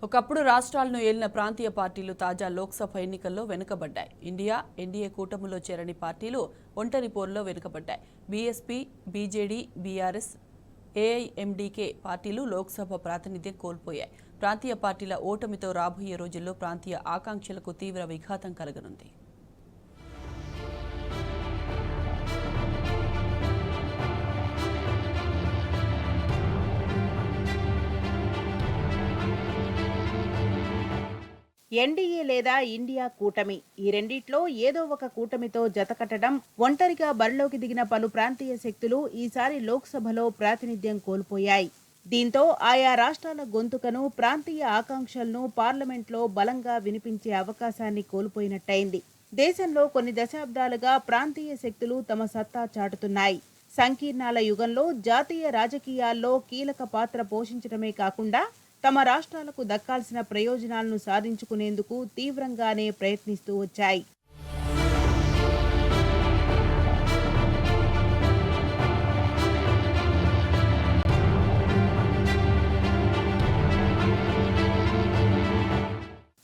ఒకప్పుడు రాష్ట్రాలను ఏలిన ప్రాంతీయ పార్టీలు తాజా లోక్సభ ఎన్నికల్లో వెనుకబడ్డాయి. ఎన్డీఏ కూటమిలో చేరని పార్టీలు ఒంటరి పోరులో వెనుకబడ్డాయి. బీఎస్పీ, బీజేడీ, బీఆర్ఎస్, ఏఐఎండీకే పార్టీలు లోక్సభ ప్రాతినిధ్యం కోల్పోయాయి. ప్రాంతీయ పార్టీల ఓటమితో రాబోయే రోజుల్లో ప్రాంతీయ ఆకాంక్షలకు తీవ్ర విఘాతం కలగనుంది. ఎన్డీఏ లేదా ఇండియా కూటమి, ఈ రెండిట్లో ఏదో ఒక కూటమితో జతకట్టడం, ఒంటరిగా బరిలోకి దిగిన పలు ప్రాంతీయ శక్తులు ఈసారి లోక్సభలో ప్రాతినిధ్యం కోల్పోయాయి. దీంతో ఆయా రాష్ట్రాల గొంతుకను, ప్రాంతీయ ఆకాంక్షలను పార్లమెంట్లో బలంగా వినిపించే అవకాశాన్ని కోల్పోయినట్టయింది. దేశంలో కొన్ని దశాబ్దాలుగా ప్రాంతీయ శక్తులు తమ సత్తా చాటుతున్నాయి. సంకీర్ణాల యుగంలో జాతీయ రాజకీయాల్లో కీలక పాత్ర పోషించడమే కాకుండా తమ రాష్ట్రాలకు దక్కాల్సిన ప్రయోజనాలను సాధించుకునేందుకు తీవ్రంగానే ప్రయత్నిస్తూ వచ్చాయి.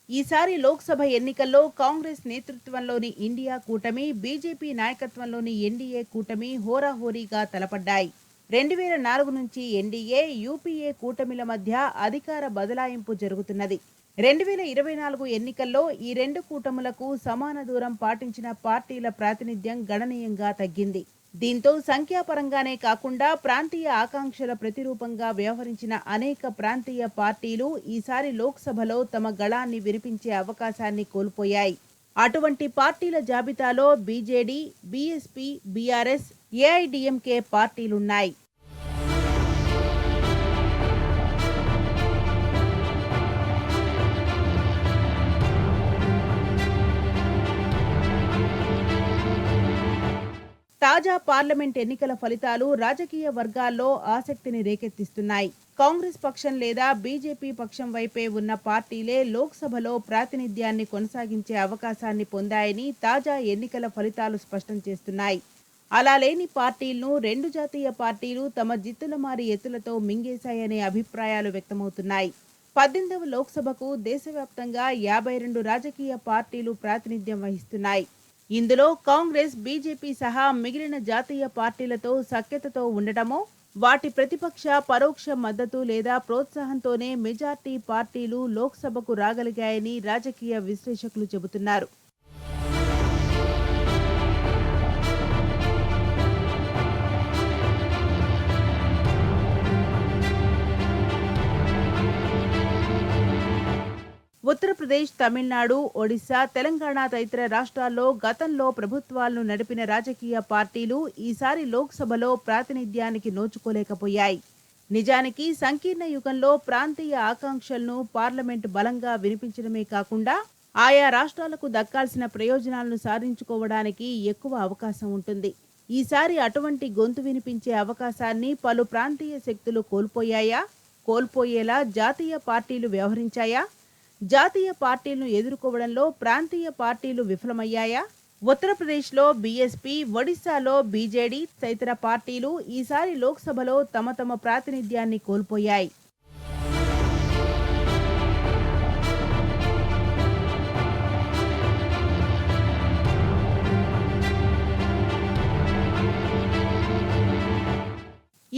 ఈసారి లోక్సభ ఎన్నికల్లో కాంగ్రెస్ నేతృత్వంలోని ఇండియా కూటమి, బీజేపీ నాయకత్వంలోని ఎన్డీఏ కూటమి హోరాహోరీగా తలపడ్డాయి. 2004 నుంచి ఎన్డీఏ, యూపీఏ కూటమిల మధ్య అధికార బదలాయింపు జరుగుతున్నది. 2024 ఎన్నికల్లో ఈ రెండు కూటములకు సమాన దూరం పాటించిన పార్టీల ప్రాతినిధ్యం గణనీయంగా తగ్గింది. దీంతో సంఖ్యాపరంగానే కాకుండా ప్రాంతీయ ఆకాంక్షల ప్రతిరూపంగా వ్యవహరించిన అనేక ప్రాంతీయ పార్టీలు ఈసారి లోక్సభలో తమ గళాన్ని వినిపించే అవకాశాన్ని కోల్పోయాయి. అటువంటి పార్టీల జాబితాలో బీజేడీ, బీఎస్పీ, బీఆర్ఎస్, ఏఐడీఎంకే పార్టీలున్నాయి. తాజా పార్లమెంట్ ఎన్నికల ఫలితాలు రాజకీయ వర్గాల్లో ఆసక్తిని రేకెత్తిస్తున్నాయి. కాంగ్రెస్ పక్షం లేదా బీజేపీ పక్షం వైపే ఉన్న పార్టీలే లోక్సభలో ప్రాతినిధ్యాన్ని కొనసాగించే అవకాశాన్ని పొందాయని తాజా ఎన్నికల ఫలితాలు స్పష్టం చేస్తున్నాయి. అలా లేని పార్టీలను రెండు జాతీయ పార్టీలు తమ జిత్తులమారి ఎత్తులతో మింగేశాయనే అభిప్రాయాలు వ్యక్తమవుతున్నాయి. 18వ లోక్సభకు దేశవ్యాప్తంగా 52 రాజకీయ పార్టీలు ప్రాతినిధ్యం వహిస్తున్నాయి. ఇందులో కాంగ్రెస్, బీజేపీ సహా మిగిలిన జాతీయ పార్టీలతో సఖ్యతతో ఉండటమో, వాటి ప్రతిపక్ష పరోక్ష మద్దతు లేదా ప్రోత్సాహంతోనే మెజార్టీ పార్టీలు లోక్సభకు రాగలిగాయని రాజకీయ విశ్లేషకులు చెబుతున్నారు. ఉత్తరప్రదేశ్, తమిళనాడు, ఒడిశా, తెలంగాణ తదితర రాష్ట్రాల్లో గతంలో ప్రభుత్వాలను నడిపిన రాజకీయ పార్టీలు ఈసారి లోక్సభలో ప్రాతినిధ్యానికి నోచుకోలేకపోయాయి. నిజానికి సంకీర్ణ యుగంలో ప్రాంతీయ ఆకాంక్షలను పార్లమెంటు బలంగా వినిపించడమే కాకుండా ఆయా రాష్ట్రాలకు దక్కాల్సిన ప్రయోజనాలను సాధించుకోవడానికి ఎక్కువ అవకాశం ఉంటుంది. ఈసారి అటువంటి గొంతు వినిపించే అవకాశాన్ని పలు ప్రాంతీయ శక్తులు కోల్పోయాయా? కోల్పోయేలా జాతీయ పార్టీలు వ్యవహరించాయా? జాతీయ పార్టీలను ఎదుర్కోవడంలో ప్రాంతీయ పార్టీలు విఫలమయ్యాయా? ఉత్తరప్రదేశ్లో బీఎస్పీ, ఒడిశాలో బీజేడీ తదితర పార్టీలు ఈసారి లోక్సభలో తమ ప్రాతినిధ్యాన్ని కోల్పోయాయి.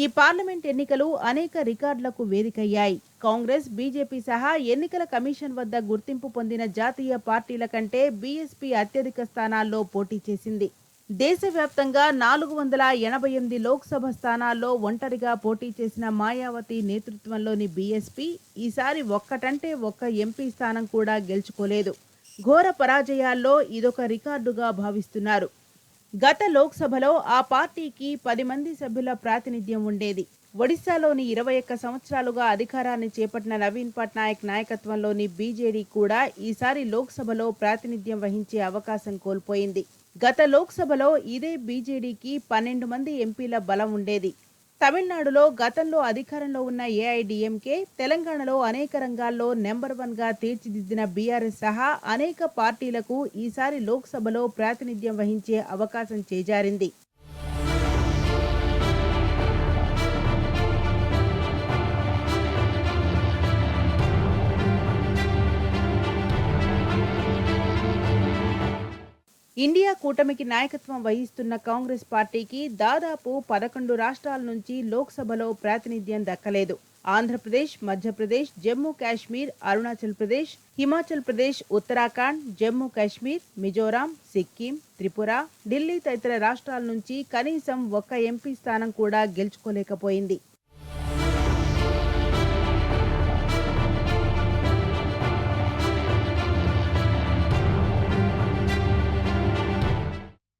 ఈ పార్లమెంట్ ఎన్నికలు అనేక రికార్డులకు వేదికయ్యాయి. కాంగ్రెస్, బీజేపీ సహా ఎన్నికల కమిషన్ వద్ద గుర్తింపు పొందిన జాతీయ పార్టీల కంటే బీఎస్పీ అత్యధిక స్థానాల్లో పోటీ చేసింది. దేశవ్యాప్తంగా 488 లోక్సభ స్థానాల్లో ఒంటరిగా పోటీ చేసిన మాయావతి నేతృత్వంలోని బీఎస్పీ ఈసారి ఒక్కటంటే ఒక్క ఎంపీ స్థానం కూడా గెలుచుకోలేదు. ఘోర పరాజయాల్లో ఇదొక రికార్డుగా భావిస్తున్నారు. గత లోక్సభలో ఆ పార్టీకి 10 మంది సభ్యుల ప్రాతినిధ్యం ఉండేది. ఒడిశాలోని 21 సంవత్సరాలుగా అధికారాన్ని చేపట్టిన నవీన్ పట్నాయక్ నాయకత్వంలోని బీజేడీ కూడా ఈసారి లోక్సభలో ప్రాతినిధ్యం వహించే అవకాశం కోల్పోయింది. గత లోక్సభలో ఇదే బీజేడీకి 12 మంది ఎంపీల బలం ఉండేది. తమిళనాడులో గతంలో అధికారంలో ఉన్న ఏఐడీఎంకే, తెలంగాణలో అనేక రంగాల్లో నెంబర్ 1గా తీర్చిదిద్దిన బీఆర్ఎస్ సహా అనేక పార్టీలకు ఈసారి లోక్సభలో ప్రాతినిధ్యం వహించే అవకాశం చేజారింది. ఇండియా కూటమికి నాయకత్వం వహిస్తున్న కాంగ్రెస్ పార్టీకి దాదాపు 11 రాష్ట్రాల నుంచి లోక్సభలో ప్రాతినిధ్యం దక్కలేదు. ఆంధ్రప్రదేశ్, మధ్యప్రదేశ్, జమ్మూ కాశ్మీర్, అరుణాచల్ ప్రదేశ్, హిమాచల్ ప్రదేశ్, ఉత్తరాఖండ్, జమ్మూ కాశ్మీర్, మిజోరాం, సిక్కిం, త్రిపుర, ఢిల్లీ తదితర రాష్ట్రాల నుంచి కనీసం ఒక్క ఎంపీ స్థానం కూడా గెలుచుకోలేకపోయింది.